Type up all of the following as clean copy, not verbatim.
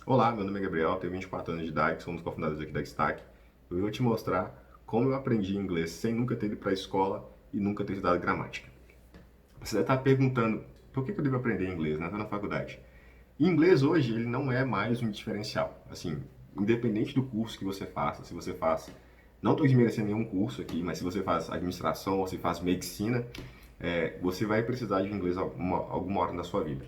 Olá, meu nome é Gabriel, tenho 24 anos de idade, sou um dos cofundadores aqui da Destaque. Eu vou te mostrar como eu aprendi inglês sem nunca ter ido para a escola e nunca ter estudado gramática. Você deve estar perguntando, por que eu devo aprender inglês, né? Estou na faculdade. E inglês hoje, ele não é mais um diferencial. Assim, independente do curso que você faça, se você faz, não estou desmerecendo nenhum curso aqui, mas se você faz administração ou se faz medicina, você vai precisar de inglês alguma hora na sua vida.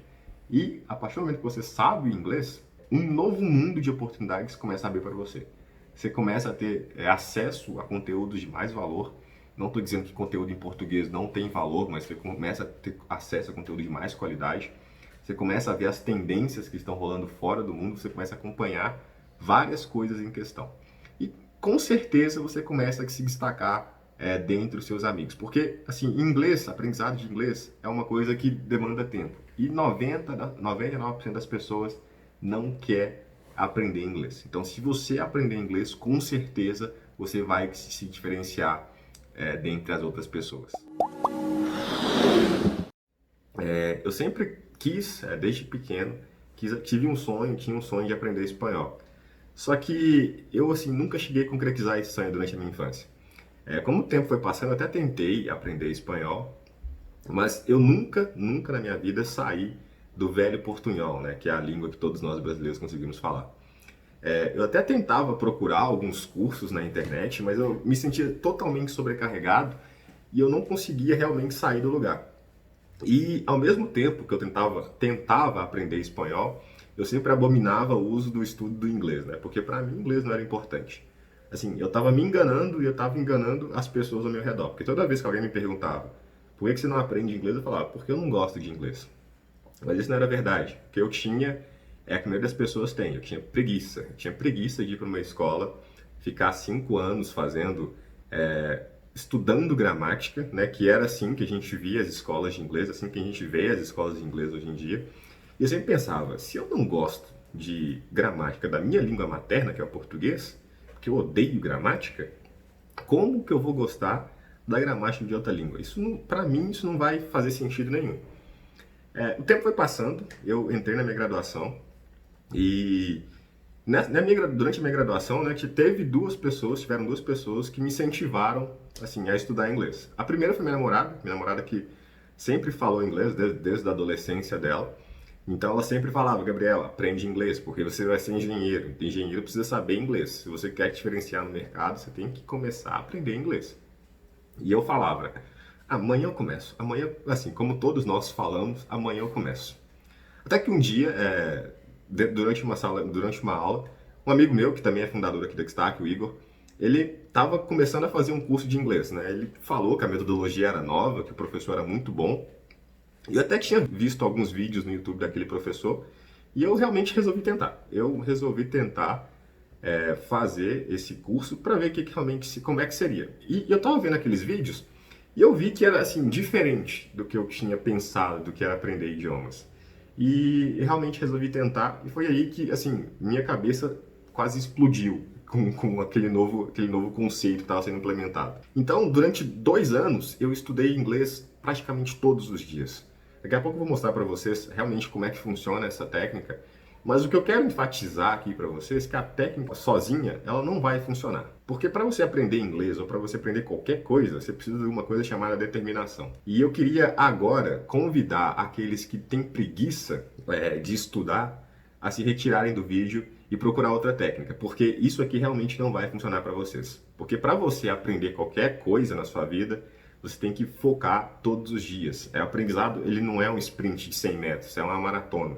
E a partir do momento que você sabe o inglês, um novo mundo de oportunidades começa a abrir para você. Você começa a ter acesso a conteúdos de mais valor. Não estou dizendo que conteúdo em português não tem valor, mas você começa a ter acesso a conteúdo de mais qualidade. Você começa a ver as tendências que estão rolando fora do mundo, você começa a acompanhar várias coisas em questão. E com certeza você começa a se destacar dentre os seus amigos. Porque, assim, inglês, aprendizado de inglês é uma coisa que demanda tempo. E 99% das pessoas não quer aprender inglês. Então, se você aprender inglês, com certeza você vai se diferenciar dentre as outras pessoas. Eu sempre quis, desde pequeno, tive um sonho, tinha um sonho de aprender espanhol. Só que eu, assim, nunca cheguei a concretizar esse sonho durante a minha infância. Como o tempo foi passando, eu até tentei aprender espanhol, mas eu nunca na minha vida saí do velho portunhol, né, que é a língua que todos nós brasileiros conseguimos falar. Eu até tentava procurar alguns cursos na internet, mas eu me sentia totalmente sobrecarregado e eu não conseguia realmente sair do lugar. E ao mesmo tempo que eu tentava aprender espanhol, eu sempre abominava o uso do estudo do inglês, né? Porque para mim inglês não era importante. Assim, eu estava me enganando e eu estava enganando as pessoas ao meu redor. Porque toda vez que alguém me perguntava por que você não aprende inglês, eu falava, porque eu não gosto de inglês. Mas isso não era verdade. O que eu tinha é que a maioria das pessoas tem. Eu tinha preguiça. Eu tinha preguiça de ir para uma escola, ficar 5 anos estudando gramática, né? Que era assim que a gente via as escolas de inglês, assim que a gente vê as escolas de inglês hoje em dia. E eu sempre pensava, se eu não gosto de gramática da minha língua materna, que é o português, que eu odeio gramática, como que eu vou gostar da gramática de outra língua? Isso, para mim, isso não vai fazer sentido nenhum. O tempo foi passando, eu entrei na minha graduação e durante a minha graduação, né, tiveram duas pessoas que me incentivaram assim a estudar inglês. A primeira foi minha namorada que sempre falou inglês desde a adolescência dela. Então ela sempre falava, Gabriela, aprende inglês, porque você vai ser engenheiro. Engenheiro precisa saber inglês. Se você quer diferenciar no mercado, você tem que começar a aprender inglês. E eu falava, amanhã eu começo. Amanhã, assim, como todos nós falamos, amanhã eu começo. Até que um dia, durante uma aula, um amigo meu, que também é fundador aqui da Destaque, o Igor, ele estava começando a fazer um curso de inglês, né? Ele falou que a metodologia era nova, que o professor era muito bom. E eu até tinha visto alguns vídeos no YouTube daquele professor e eu realmente resolvi tentar. Eu resolvi tentar fazer esse curso para ver como é que seria. E eu estava vendo aqueles vídeos e eu vi que era assim diferente do que eu tinha pensado do que era aprender idiomas. E realmente resolvi tentar e foi aí que assim minha cabeça quase explodiu com aquele novo conceito que estava sendo implementado. Então, durante 2 anos, eu estudei inglês praticamente todos os dias. Daqui a pouco eu vou mostrar para vocês realmente como é que funciona essa técnica. Mas o que eu quero enfatizar aqui para vocês é que a técnica sozinha, ela não vai funcionar. Porque para você aprender inglês ou para você aprender qualquer coisa, você precisa de uma coisa chamada determinação. E eu queria agora convidar aqueles que têm preguiça de estudar a se retirarem do vídeo e procurar outra técnica, porque isso aqui realmente não vai funcionar para vocês. Porque para você aprender qualquer coisa na sua vida, você tem que focar todos os dias. O aprendizado, ele não é um sprint de 100 metros, é uma maratona.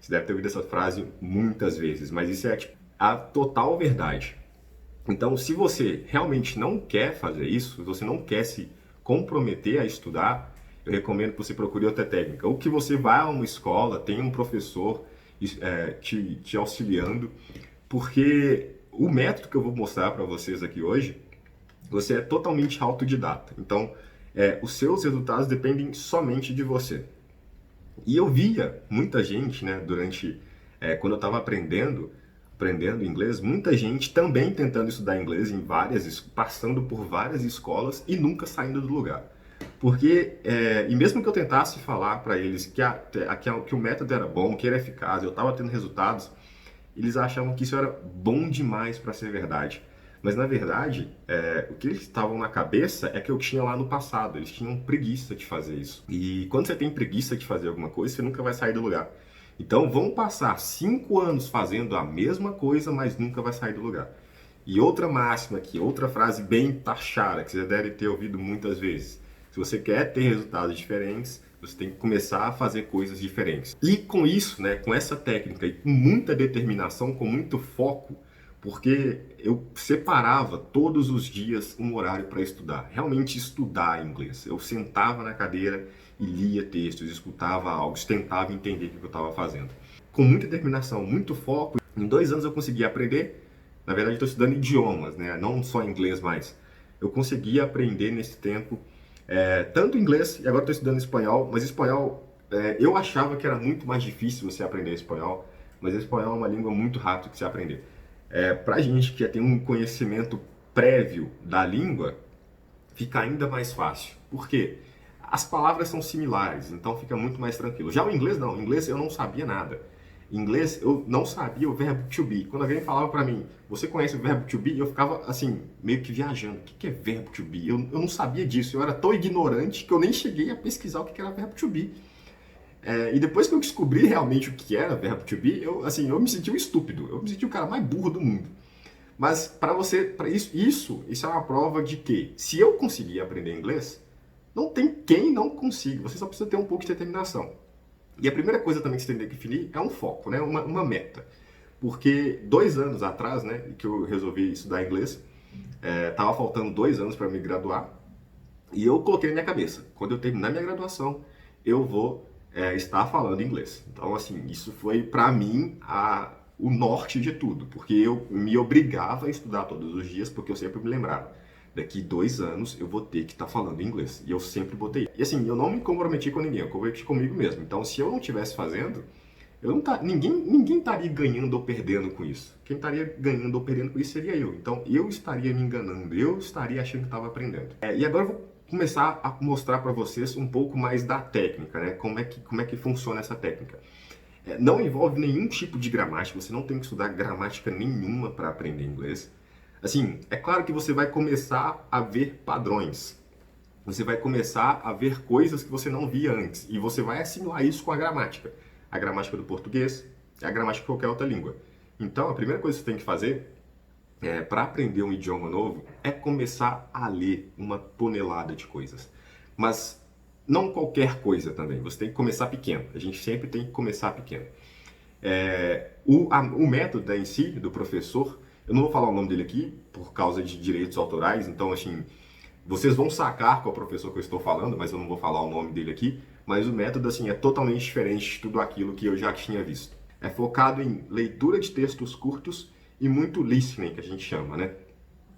Você deve ter ouvido essa frase muitas vezes, mas isso é tipo, a total verdade. Então, se você realmente não quer fazer isso, se você não quer se comprometer a estudar, eu recomendo que você procure outra técnica. Ou que você vá a uma escola, tenha um professor te auxiliando, porque o método que eu vou mostrar para vocês aqui hoje, você é totalmente autodidata. Então, os seus resultados dependem somente de você. E eu via muita gente, né, quando eu estava aprendendo inglês, muita gente também tentando estudar inglês passando por várias escolas e nunca saindo do lugar. Porque, e mesmo que eu tentasse falar para eles que o método era bom, que era eficaz, eu estava tendo resultados, eles achavam que isso era bom demais para ser verdade. Mas na verdade, o que eles estavam na cabeça é que eu tinha lá no passado. Eles tinham preguiça de fazer isso. E quando você tem preguiça de fazer alguma coisa, você nunca vai sair do lugar. Então vão passar 5 anos fazendo a mesma coisa, mas nunca vai sair do lugar. E outra máxima aqui, outra frase bem taxada, que você deve ter ouvido muitas vezes. Se você quer ter resultados diferentes, você tem que começar a fazer coisas diferentes. E com isso, né, com essa técnica e com muita determinação, com muito foco, porque eu separava todos os dias um horário para estudar, realmente estudar inglês. Eu sentava na cadeira e lia textos, escutava algo, tentava entender o que eu estava fazendo. Com muita determinação, muito foco, em 2 anos eu consegui aprender. Na verdade, estou estudando idiomas, né? Não só inglês mais. Eu consegui aprender nesse tempo tanto inglês, e agora estou estudando espanhol, mas espanhol, eu achava que era muito mais difícil você aprender espanhol, mas espanhol é uma língua muito rápida de se aprender. Para a gente que já tem um conhecimento prévio da língua, fica ainda mais fácil. Por quê? As palavras são similares, então fica muito mais tranquilo. Já o inglês não, o inglês eu não sabia nada. Em inglês eu não sabia o verbo to be. Quando alguém falava para mim, você conhece o verbo to be? Eu ficava assim, meio que viajando. O que é verbo to be? Eu não sabia disso, eu era tão ignorante que eu nem cheguei a pesquisar o que era verbo to be. E depois que eu descobri realmente o que era verbo to be, eu me senti um estúpido, eu me senti o cara mais burro do mundo. Mas para isso é uma prova de que se eu conseguir aprender inglês, não tem quem não consiga, você só precisa ter um pouco de determinação. E a primeira coisa também que você tem que definir é um foco, né? Uma meta. Porque 2 anos atrás, né, que eu resolvi estudar inglês, tava faltando 2 anos para me graduar, e eu coloquei na minha cabeça, quando eu terminar minha graduação, eu vou estar falando inglês. Então, assim, isso foi para mim o norte de tudo, porque eu me obrigava a estudar todos os dias, porque eu sempre me lembrava, daqui 2 anos eu vou ter que estar falando inglês. E eu sempre botei. E assim, eu não me comprometi com ninguém, eu comprometi comigo mesmo. Então, se eu não estivesse fazendo, ninguém estaria ganhando ou perdendo com isso. Quem estaria ganhando ou perdendo com isso seria eu. Então, eu estaria me enganando, eu estaria achando que estava aprendendo. E agora eu vou começar a mostrar para vocês um pouco mais da técnica, né? Como é que funciona essa técnica. Não envolve nenhum tipo de gramática, você não tem que estudar gramática nenhuma para aprender inglês. Assim, é claro que você vai começar a ver padrões. Você vai começar a ver coisas que você não via antes. E você vai assimilar isso com a gramática. A gramática do português é a gramática de qualquer outra língua. Então, a primeira coisa que você tem que fazer para aprender um idioma novo é começar a ler uma tonelada de coisas. Mas não qualquer coisa também. Você tem que começar pequeno. A gente sempre tem que começar pequeno. O método em si, do professor, eu não vou falar o nome dele aqui por causa de direitos autorais, então, assim, vocês vão sacar qual professor que eu estou falando, mas eu não vou falar o nome dele aqui. Mas o método, assim, é totalmente diferente de tudo aquilo que eu já tinha visto. É focado em leitura de textos curtos e muito listening, que a gente chama, né?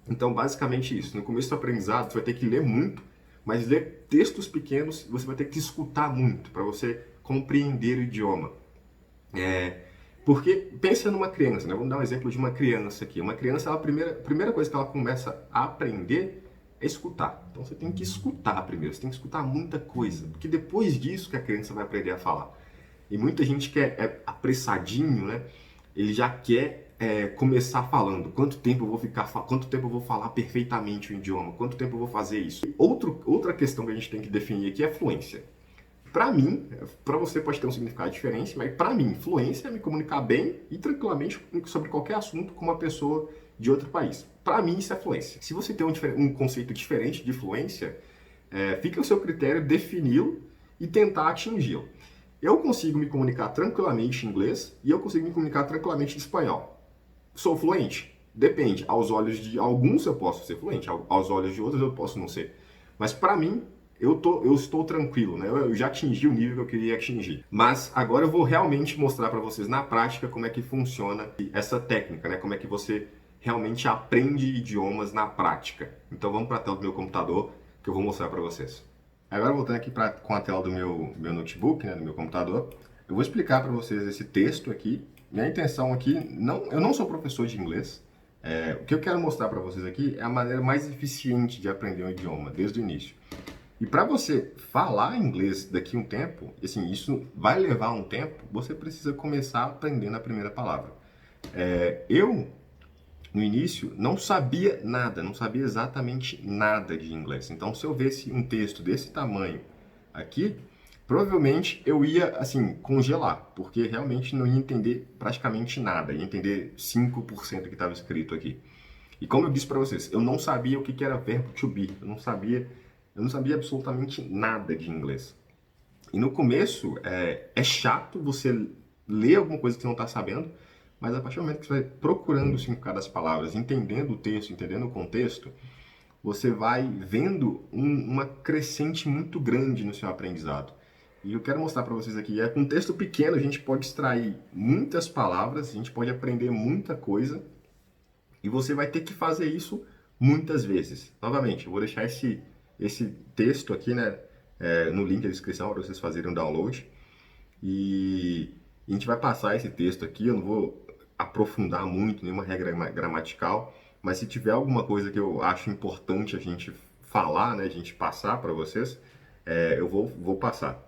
Então, basicamente isso. No começo do aprendizado, você vai ter que ler muito, mas ler textos pequenos, você vai ter que escutar muito para você compreender o idioma. Porque pensa numa criança, né? Vamos dar um exemplo de uma criança aqui. Uma criança, a primeira coisa que ela começa a aprender é escutar. Então você tem que escutar primeiro, você tem que escutar muita coisa, porque depois disso que a criança vai aprender a falar. E muita gente que é apressadinho, né? Ele já quer começar falando. Quanto tempo eu vou falar perfeitamente o idioma? Quanto tempo eu vou fazer isso? Outra questão que a gente tem que definir aqui é fluência. Para mim, para você pode ter um significado diferente, mas para mim, fluência é me comunicar bem e tranquilamente sobre qualquer assunto com uma pessoa de outro país. Para mim, isso é fluência. Se você tem um conceito diferente de fluência, fica ao seu critério defini-lo e tentar atingi-lo. Eu consigo me comunicar tranquilamente em inglês e eu consigo me comunicar tranquilamente em espanhol. Sou fluente? Depende. Aos olhos de alguns eu posso ser fluente, aos olhos de outros eu posso não ser. Mas para mim, eu estou tranquilo, né? Eu já atingi o nível que eu queria atingir. Mas agora eu vou realmente mostrar para vocês na prática como é que funciona essa técnica, né? Como é que você realmente aprende idiomas na prática. Então vamos para a tela do meu computador que eu vou mostrar para vocês. Agora voltando aqui com a tela do meu notebook, né, do meu computador, eu vou explicar para vocês esse texto aqui. Minha intenção aqui, eu não sou professor de inglês. O que eu quero mostrar para vocês aqui é a maneira mais eficiente de aprender um idioma, desde o início. E para você falar inglês daqui a um tempo, assim, isso vai levar um tempo, você precisa começar aprendendo a primeira palavra. Eu, no início, não sabia nada, não sabia exatamente nada de inglês. Então, se eu visse um texto desse tamanho aqui, provavelmente eu ia, assim, congelar, porque realmente não ia entender praticamente nada, ia entender 5% do que estava escrito aqui. E como eu disse para vocês, eu não sabia o que era verbo to be, eu não sabia absolutamente nada de inglês. E no começo é chato você ler alguma coisa que você não está sabendo, mas a partir do momento que você vai procurando o significado das palavras, entendendo o texto, entendendo o contexto, você vai vendo uma crescente muito grande no seu aprendizado. E eu quero mostrar para vocês aqui, com um texto pequeno a gente pode extrair muitas palavras, a gente pode aprender muita coisa, e você vai ter que fazer isso muitas vezes. Novamente, eu vou deixar esse texto aqui, né, no link da descrição para vocês fazerem um download. E a gente vai passar esse texto aqui, eu não vou aprofundar muito nenhuma regra gramatical, mas se tiver alguma coisa que eu acho importante a gente falar, né, a gente passar para vocês, eu vou passar.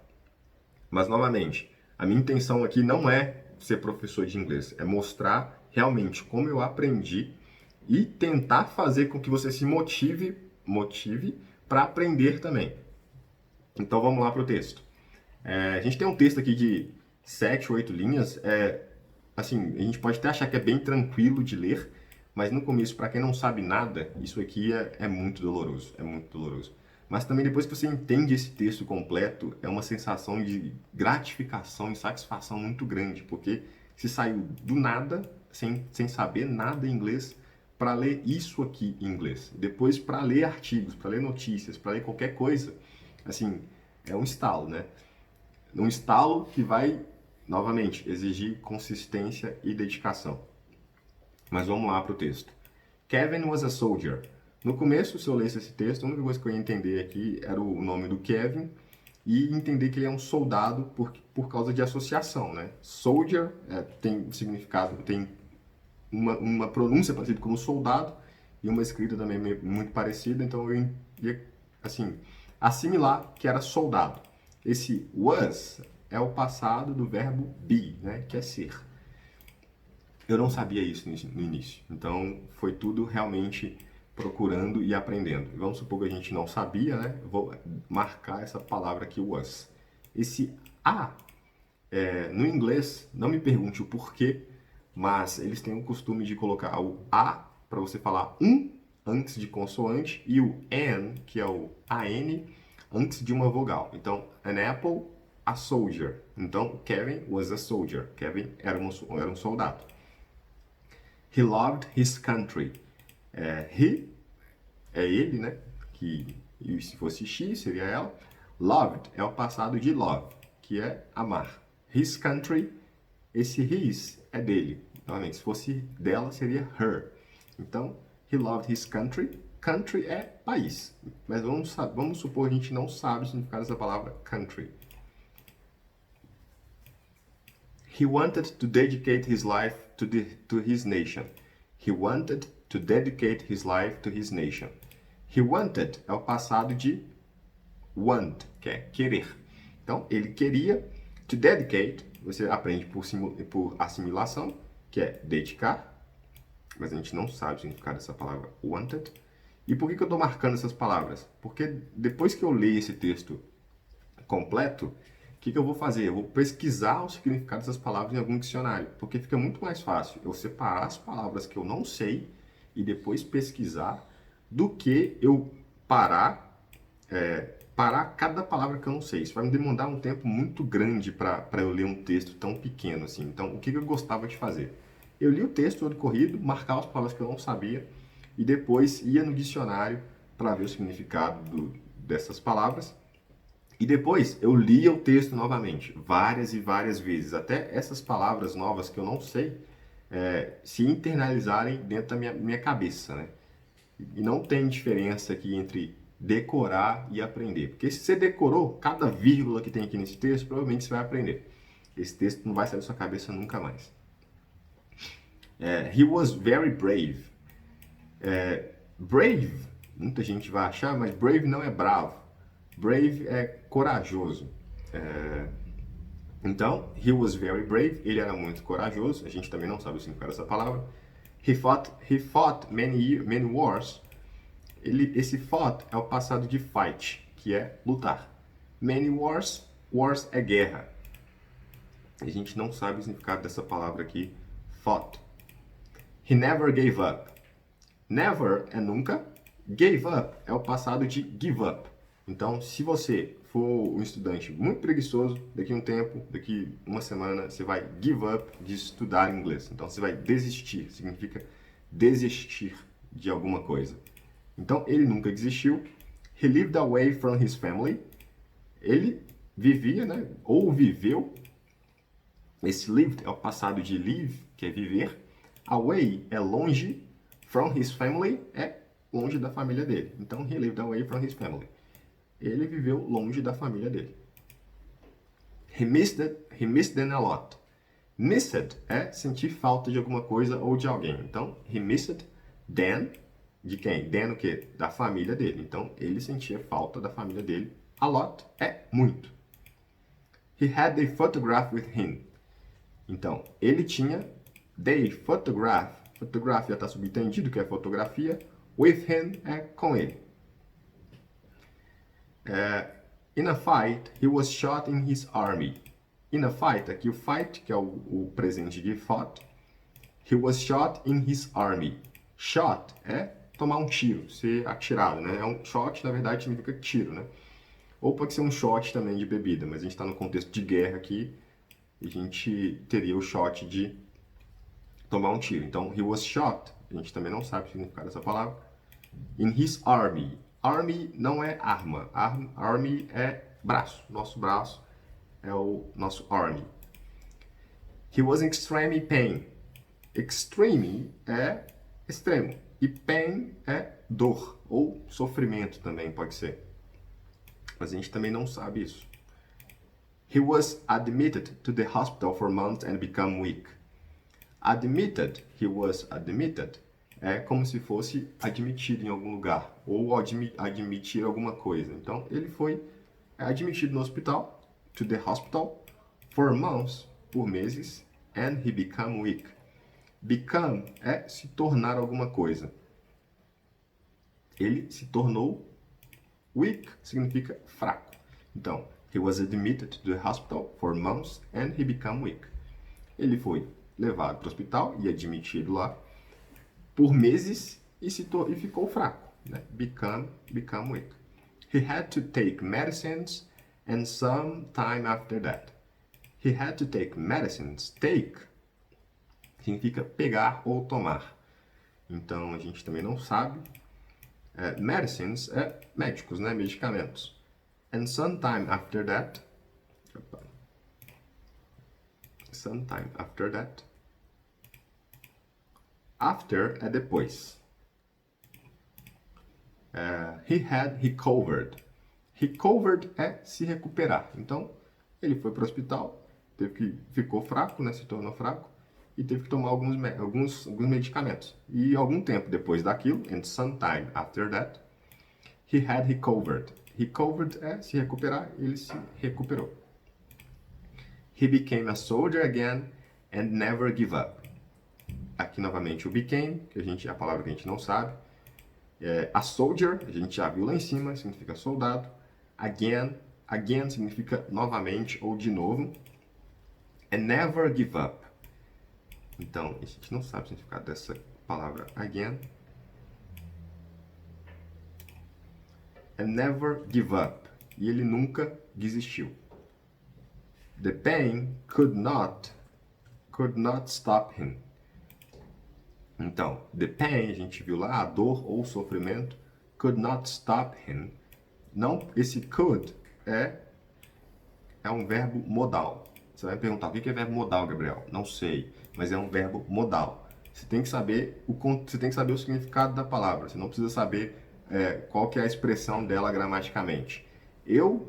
Mas, novamente, a minha intenção aqui não é ser professor de inglês, é mostrar realmente como eu aprendi e tentar fazer com que você se motive para aprender também. Então, vamos lá para o texto. A gente tem um texto aqui de 7, 8 linhas. Assim, a gente pode até achar que é bem tranquilo de ler, mas no começo, para quem não sabe nada, isso aqui é muito doloroso, é muito doloroso. Mas também depois que você entende esse texto completo, é uma sensação de gratificação e satisfação muito grande, porque você saiu do nada, sem saber nada em inglês, para ler isso aqui em inglês. Depois para ler artigos, para ler notícias, para ler qualquer coisa. Assim, é um estalo, né? Um estalo que vai, novamente, exigir consistência e dedicação. Mas vamos lá para o texto. Kevin was a soldier. No começo, se eu lesse esse texto, a única coisa que eu ia entender aqui era o nome do Kevin e entender que ele é um soldado por causa de associação, né? Soldier tem significado, tem uma pronúncia parecida como soldado e uma escrita também muito parecida, então eu ia, assim, assimilar que era soldado. Esse was é o passado do verbo be, né, que é ser. Eu não sabia isso no início, então foi tudo realmente procurando e aprendendo. Vamos supor que a gente não sabia, né? Vou marcar essa palavra aqui, was. Esse a, no inglês, não me pergunte o porquê, mas eles têm o costume de colocar o a para você falar antes de consoante e o an, que é o an, antes de uma vogal. Então, an apple, a soldier. Então, Kevin was a soldier. Kevin era um soldado. He loved his country. He é ele, né? E se fosse she, seria ela. Loved é o passado de love, que é amar. His country, esse his é dele. Novamente, se fosse dela, seria her. Então, he loved his country. Country é país. Mas vamos supor que a gente não sabe o significado dessa palavra country. He wanted to dedicate his life to his nation. He wanted to dedicate his life to his nation. He wanted é o passado de want, que é querer. Então, ele queria. To dedicate, você aprende por assimilação, que é dedicar, mas a gente não sabe o significado dessa palavra wanted. E por que eu estou marcando essas palavras? Porque depois que eu leio esse texto completo, o que eu vou fazer? Eu vou pesquisar o significado dessas palavras em algum dicionário, porque fica muito mais fácil eu separar as palavras que eu não sei e depois pesquisar do que eu parar cada palavra que eu não sei. Isso vai me demandar um tempo muito grande para eu ler um texto tão pequeno assim. Então, o que eu gostava de fazer? Eu li o texto todo corrido, marcava as palavras que eu não sabia e depois ia no dicionário para ver o significado dessas palavras. E depois eu lia o texto novamente, várias e várias vezes, até essas palavras novas que eu não sei se internalizarem dentro da minha cabeça, né? E não tem diferença aqui entre decorar e aprender. Porque se você decorou cada vírgula que tem aqui nesse texto, provavelmente você vai aprender. Esse texto não vai sair da sua cabeça nunca mais. He was very brave. Brave, muita gente vai achar, mas brave não é bravo. Brave é corajoso. Então, he was very brave, ele era muito corajoso, a gente também não sabe o significado dessa palavra. He fought many wars. Esse fought é o passado de fight, que é lutar. Many wars, wars é guerra. A gente não sabe o significado dessa palavra aqui, fought. He never gave up. Never é nunca, gave up é o passado de give up. Então, se você for um estudante muito preguiçoso, daqui a um tempo, daqui uma semana, você vai give up de estudar inglês. Então, você vai desistir, significa desistir de alguma coisa. Então, ele nunca desistiu. He lived away from his family. Ele vivia, né, ou viveu. Esse lived é o passado de live, que é viver. Away é longe. From his family é longe da família dele. Então, he lived away from his family. Ele viveu longe da família dele. He missed them a lot. Missed é sentir falta de alguma coisa ou de alguém. Então, he missed them, de quem? Them o quê? Da família dele. Então, ele sentia falta da família dele. A lot é muito. He had a photograph with him. Então, ele tinha they photograph. Photograph já está subentendido que é fotografia. With him é com ele. In a fight, he was shot in his army. In a fight, aqui o fight, que é o presente de fought. He was shot in his army. Shot é tomar um tiro, ser atirado, né? Shot, na verdade, significa tiro, né? Ou pode ser um shot também de bebida, mas a gente está no contexto de guerra aqui. A gente teria o shot de tomar um tiro. Então, he was shot. A gente também não sabe o significado dessa palavra. In his army. Army não é arma. Army é braço. Nosso braço é o nosso army. He was in extreme pain. Extreme é extremo. E pain é dor. Ou sofrimento também pode ser. Mas a gente também não sabe isso. He was admitted to the hospital for months and became weak. Admitted, he was admitted, é como se fosse admitido em algum lugar, ou admitir alguma coisa. Então, ele foi admitido no hospital, to the hospital, for months, por meses, and he became weak. Become é se tornar alguma coisa. Ele se tornou weak, significa fraco. Então, he was admitted to the hospital for months, and he became weak. Ele foi levado para o hospital e admitido lá por meses e ficou fraco, né? Become weak. He had to take medicines and some time after that. He had to take medicines. Take significa pegar ou tomar. Então a gente também não sabe. Medicines é médicos, né? Medicamentos. And sometime after that. Sometime after that. After é depois. He recovered. Recovered é se recuperar. Então, ele foi para o hospital, ficou fraco, né? Se tornou fraco, e teve que tomar alguns medicamentos. E algum tempo depois daquilo, and sometime after that, he had recovered. Recovered é se recuperar, ele se recuperou. He became a soldier again and never give up. Aqui novamente o became, que a palavra que a gente não sabe. A soldier, a gente já viu lá em cima, significa soldado. Again significa novamente ou de novo. And never give up. Então, a gente não sabe o significado dessa palavra again. And never give up. E ele nunca desistiu. The pain could not stop him. Então, the pain, a gente viu lá, a dor ou sofrimento, could not stop him. Não, esse could é um verbo modal. Você vai me perguntar, o que é verbo modal, Gabriel? Não sei, mas é um verbo modal. Você tem que saber o significado da palavra. Você não precisa saber qual que é a expressão dela gramaticamente. Eu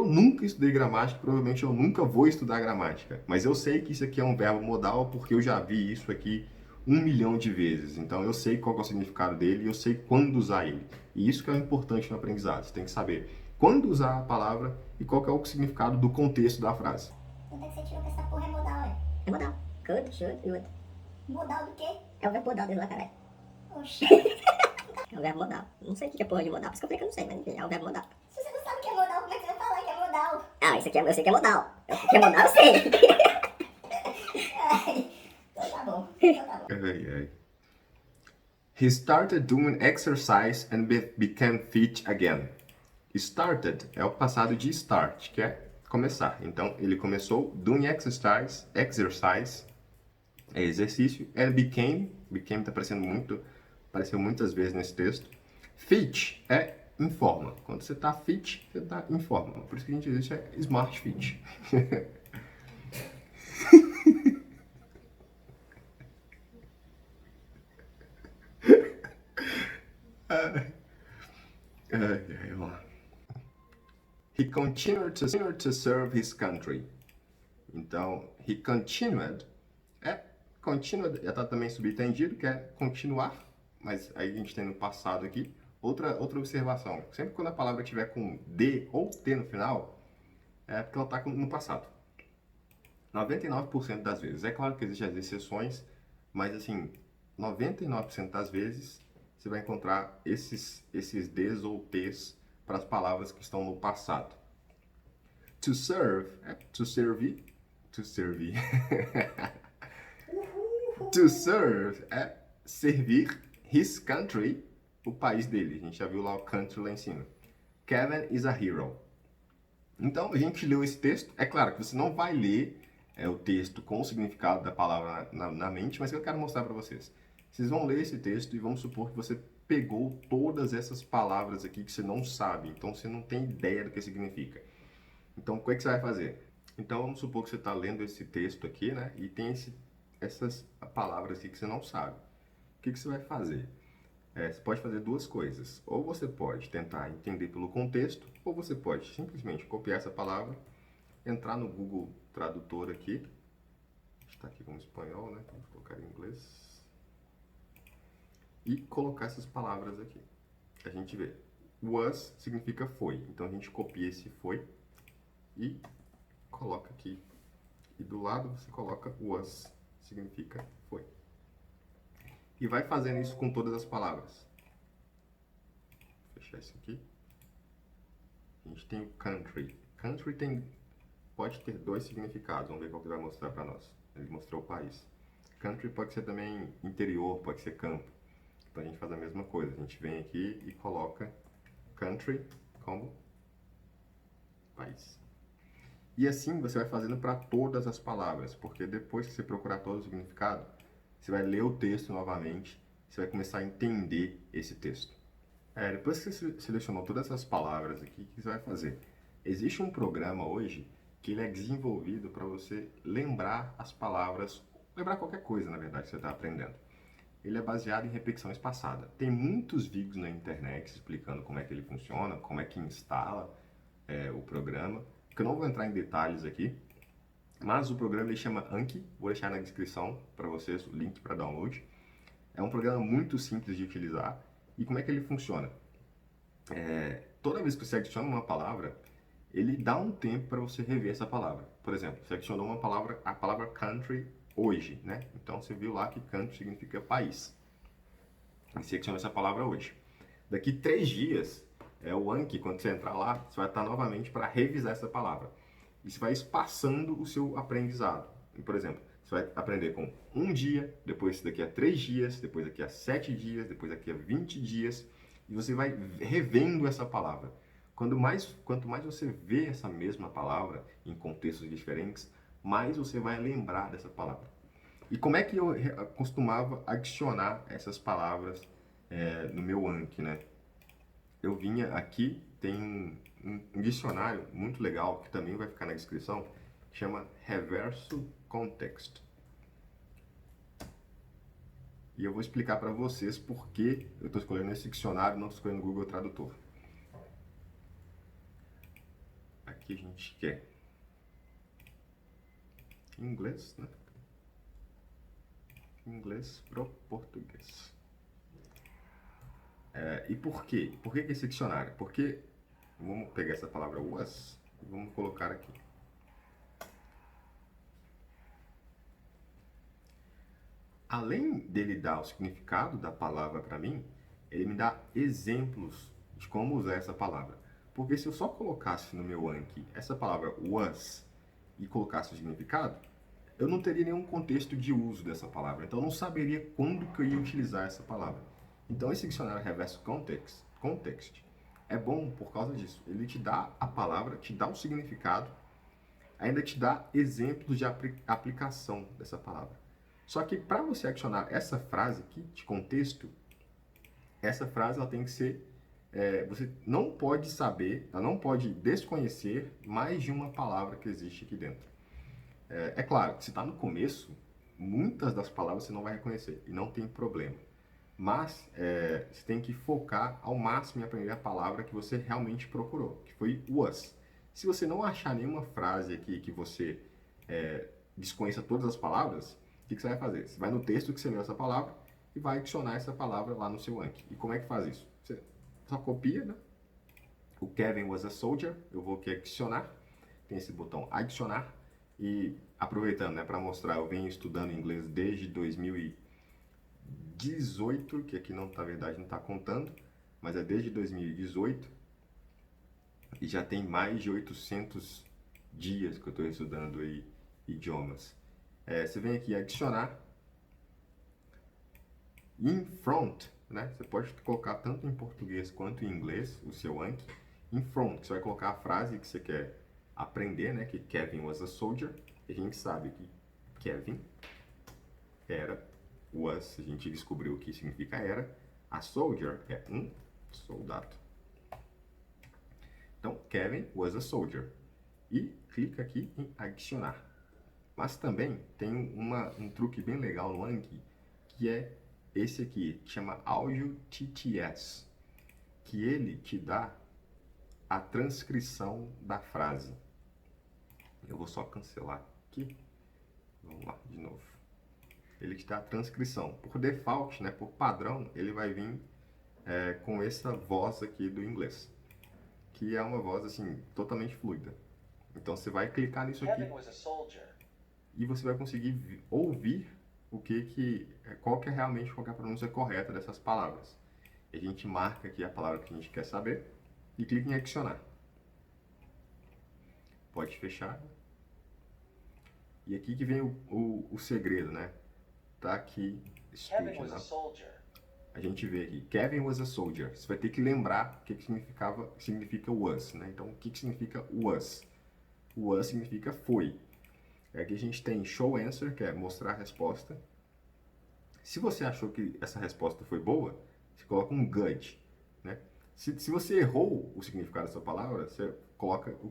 nunca estudei gramática, provavelmente eu nunca vou estudar gramática. Mas eu sei que isso aqui é um verbo modal porque eu já vi isso aqui 1 milhão de vezes. Então eu sei qual é o significado dele e eu sei quando usar ele. E isso que é o importante no aprendizado. Você tem que saber quando usar a palavra e qual que é o significado do contexto da frase. Onde é que você tirou que essa porra é modal, é? É modal. Could, should, would. Modal do quê? É o verbo modal dele lá, caralho. Oxi. É o verbo modal. Não sei o que é porra de modal, por isso que eu falei que eu não sei, mas enfim, é o verbo modal. Se você não sabe o que é modal, como é que você vai falar que é modal? Ah, isso aqui é, eu sei que é modal. O que é modal eu sei. Então tá bom. Ai, ai. He started doing exercise and became fit again. Started é o passado de start, que é começar. Então, ele começou doing exercise é exercício, and became tá apareceu muitas vezes nesse texto. Fit é em forma. Quando você tá fit, você tá em forma. Por isso que a gente diz é smart fit. Vamos lá. He continued to serve his country. Então, he continued continued, já está também subentendido, que é continuar, mas aí a gente tem no passado aqui. Outra observação, sempre quando a palavra tiver com D ou T no final, é porque ela está no passado. 99% das vezes. É claro que existem as exceções, mas assim, 99% das vezes você vai encontrar esses Ds ou Ts para as palavras que estão no passado. To serve é to servir. To servir. To serve é servir his country, o país dele. A gente já viu lá o country lá em cima. Kevin is a hero. Então, a gente leu esse texto. É claro que você não vai ler o texto com o significado da palavra na mente, mas eu quero mostrar para vocês. Vocês vão ler esse texto e vamos supor que você pegou todas essas palavras aqui que você não sabe. Então, você não tem ideia do que significa. Então, o que você vai fazer? Então, vamos supor que você está lendo esse texto aqui, né? E tem essas palavras aqui que você não sabe. O que você vai fazer? Você pode fazer duas coisas. Ou você pode tentar entender pelo contexto, ou você pode simplesmente copiar essa palavra, entrar no Google Tradutor aqui. Está aqui como espanhol, né? Vamos colocar em inglês. E colocar essas palavras aqui. A gente vê. Was significa foi. Então a gente copia esse foi e coloca aqui. E do lado você coloca was, significa foi. E vai fazendo isso com todas as palavras. Vou fechar isso aqui. A gente tem o country. Country pode ter dois significados. Vamos ver qual que ele vai mostrar para nós. Ele mostrou o país. Country pode ser também interior, pode ser campo. Então a gente faz a mesma coisa. A gente vem aqui e coloca country como país. E assim você vai fazendo para todas as palavras, porque depois que você procurar todo o significado, você vai ler o texto novamente, você vai começar a entender esse texto. Depois que você selecionou todas essas palavras aqui, o que você vai fazer? Existe um programa hoje que ele é desenvolvido para você lembrar as palavras, lembrar qualquer coisa, na verdade, que você está aprendendo. Ele é baseado em repetição espaçada. Tem muitos vídeos na internet explicando como é que ele funciona, como é que instala o programa, que eu não vou entrar em detalhes aqui, mas o programa ele chama Anki, vou deixar na descrição para vocês o link para download. É um programa muito simples de utilizar. E como é que ele funciona? Toda vez que você adiciona uma palavra, ele dá um tempo para você rever essa palavra. Por exemplo, você adicionou uma palavra, a palavra country hoje, né? Então você viu lá que country significa país. E você adiciona essa palavra hoje. Daqui 3 dias, o Anki, quando você entrar lá, você vai estar novamente para revisar essa palavra. E você vai espaçando o seu aprendizado. Por exemplo, você vai aprender com 1 dia, depois daqui a 3 dias, depois daqui a 7 dias, depois daqui a 20 dias. E você vai revendo essa palavra. Quanto mais você vê essa mesma palavra em contextos diferentes, mais você vai lembrar dessa palavra. E como é que eu costumava adicionar essas palavras no meu Anki, né? Eu vinha aqui, tem um dicionário muito legal, que também vai ficar na descrição, que chama Reverso Context. E eu vou explicar para vocês por que eu estou escolhendo esse dicionário e não estou escolhendo o Google Tradutor. Aqui a gente quer inglês, né? Inglês pro português. E por quê? Por que esse dicionário? Porque, vamos pegar essa palavra was e vamos colocar aqui. além dele dar o significado da palavra para mim, ele me dá exemplos de como usar essa palavra. Porque se eu só colocasse no meu Anki essa palavra was e colocasse o significado, eu não teria nenhum contexto de uso dessa palavra. Então eu não saberia quando que eu ia utilizar essa palavra. Então esse dicionário Reverse Context é bom por causa disso. Ele te dá a palavra, te dá o significado, ainda te dá exemplos de aplicação dessa palavra. Só que para você adicionar essa frase aqui de contexto, essa frase ela tem que ser você não pode saber, ela não pode desconhecer mais de uma palavra que existe aqui dentro. É claro que se está no começo, muitas das palavras você não vai reconhecer e não tem problema. Mas você tem que focar ao máximo em aprender a palavra que você realmente procurou, que foi was. Se você não achar nenhuma frase aqui que você desconheça todas as palavras, o que você vai fazer? Você vai no texto que você leu essa palavra e vai adicionar essa palavra lá no seu Anki. E como é que faz isso? Você só copia, né? O Kevin was a soldier, eu vou aqui adicionar, tem esse botão adicionar, e aproveitando, né, para mostrar, eu venho estudando inglês desde 2018, que aqui não, na verdade não está contando, mas é desde 2018, e já tem mais de 800 dias que eu estou estudando aí idiomas. Você vem aqui adicionar, in front, né? Você pode colocar tanto em português quanto em inglês o seu Anki. In front, você vai colocar a frase que você quer aprender, né? Que Kevin was a soldier. E a gente sabe que Kevin era, was, a gente descobriu o que significa era. A soldier é um soldado. Então, Kevin was a soldier. E clica aqui em adicionar. Mas também tem um truque bem legal no Anki, que é esse aqui, que chama Audio TTS, que ele te dá a transcrição da frase. Eu vou só cancelar aqui. Vamos lá, de novo. Ele te dá a transcrição. Por default, né, por padrão, ele vai vir com essa voz aqui do inglês, que é uma voz assim totalmente fluida. Então você vai clicar nisso aqui e você vai conseguir ouvir qual que é realmente a pronúncia correta dessas palavras. A gente marca aqui a palavra que a gente quer saber e clica em adicionar. Pode fechar. E aqui que vem o segredo, né? Tá aqui, Kevin was a soldier. A gente vê aqui, Kevin was a soldier. Você vai ter que lembrar o que significa was, né? Então, o que significa was? Was significa foi. Aqui a gente tem show answer, que é mostrar a resposta. Se você achou que essa resposta foi boa, você coloca um good, né? Se você errou o significado dessa palavra, você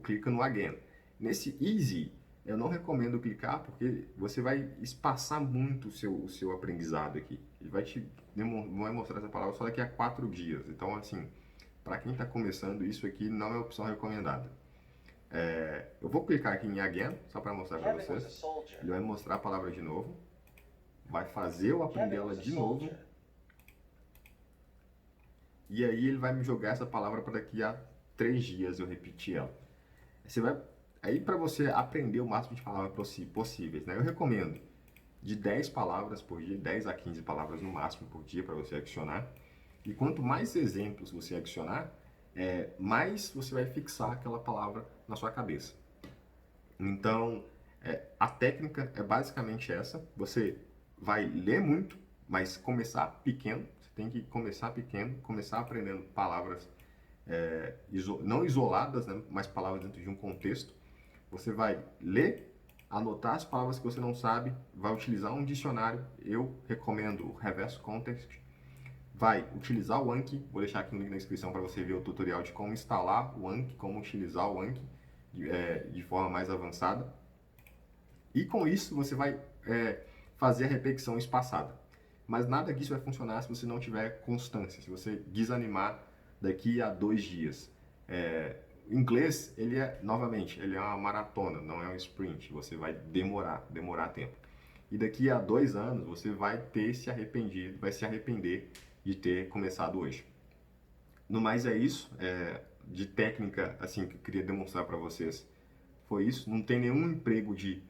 clica no again. Nesse easy, eu não recomendo clicar porque você vai espaçar muito o seu aprendizado aqui. Ele vai mostrar essa palavra só daqui a 4 dias. Então, assim, para quem está começando, isso aqui não é a opção recomendada. Eu vou clicar aqui em again, só para mostrar para vocês. Ele vai mostrar a palavra de novo. Vai fazer eu aprender ela de novo. E aí ele vai me jogar essa palavra para daqui a 3 dias eu repetir ela. Aí para você aprender o máximo de palavras possíveis, né? Eu recomendo de 10 palavras por dia, 10 a 15 palavras no máximo por dia para você adicionar. E quanto mais exemplos você adicionar, mais você vai fixar aquela palavra na sua cabeça. Então, a técnica é basicamente essa. Você vai ler muito, mas começar pequeno. Você tem que começar pequeno, começar aprendendo palavras não isoladas, né, mas palavras dentro de um contexto. Você vai ler, anotar as palavras que você não sabe, vai utilizar um dicionário. Eu recomendo o Reverse Context. Vai utilizar o Anki. Vou deixar aqui um link na descrição para você ver o tutorial de como instalar o Anki, como utilizar o Anki de forma mais avançada. E com isso você vai fazer a repetição espaçada. Mas nada disso vai funcionar se você não tiver constância, se você desanimar daqui a 2 dias. O inglês, ele é uma maratona, não é um sprint. Você vai demorar tempo. E daqui a 2 anos você vai se arrepender de ter começado hoje. No mais é isso, de técnica assim que eu queria demonstrar para vocês. Foi isso, não tem nenhum emprego de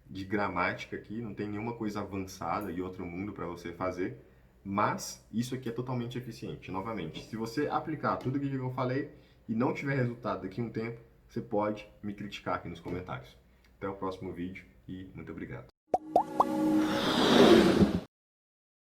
de gramática aqui, não tem nenhuma coisa avançada e outro mundo para você fazer, mas isso aqui é totalmente eficiente. Novamente, se você aplicar tudo o que eu falei e não tiver resultado daqui a um tempo, você pode me criticar aqui nos comentários. Até o próximo vídeo e muito obrigado.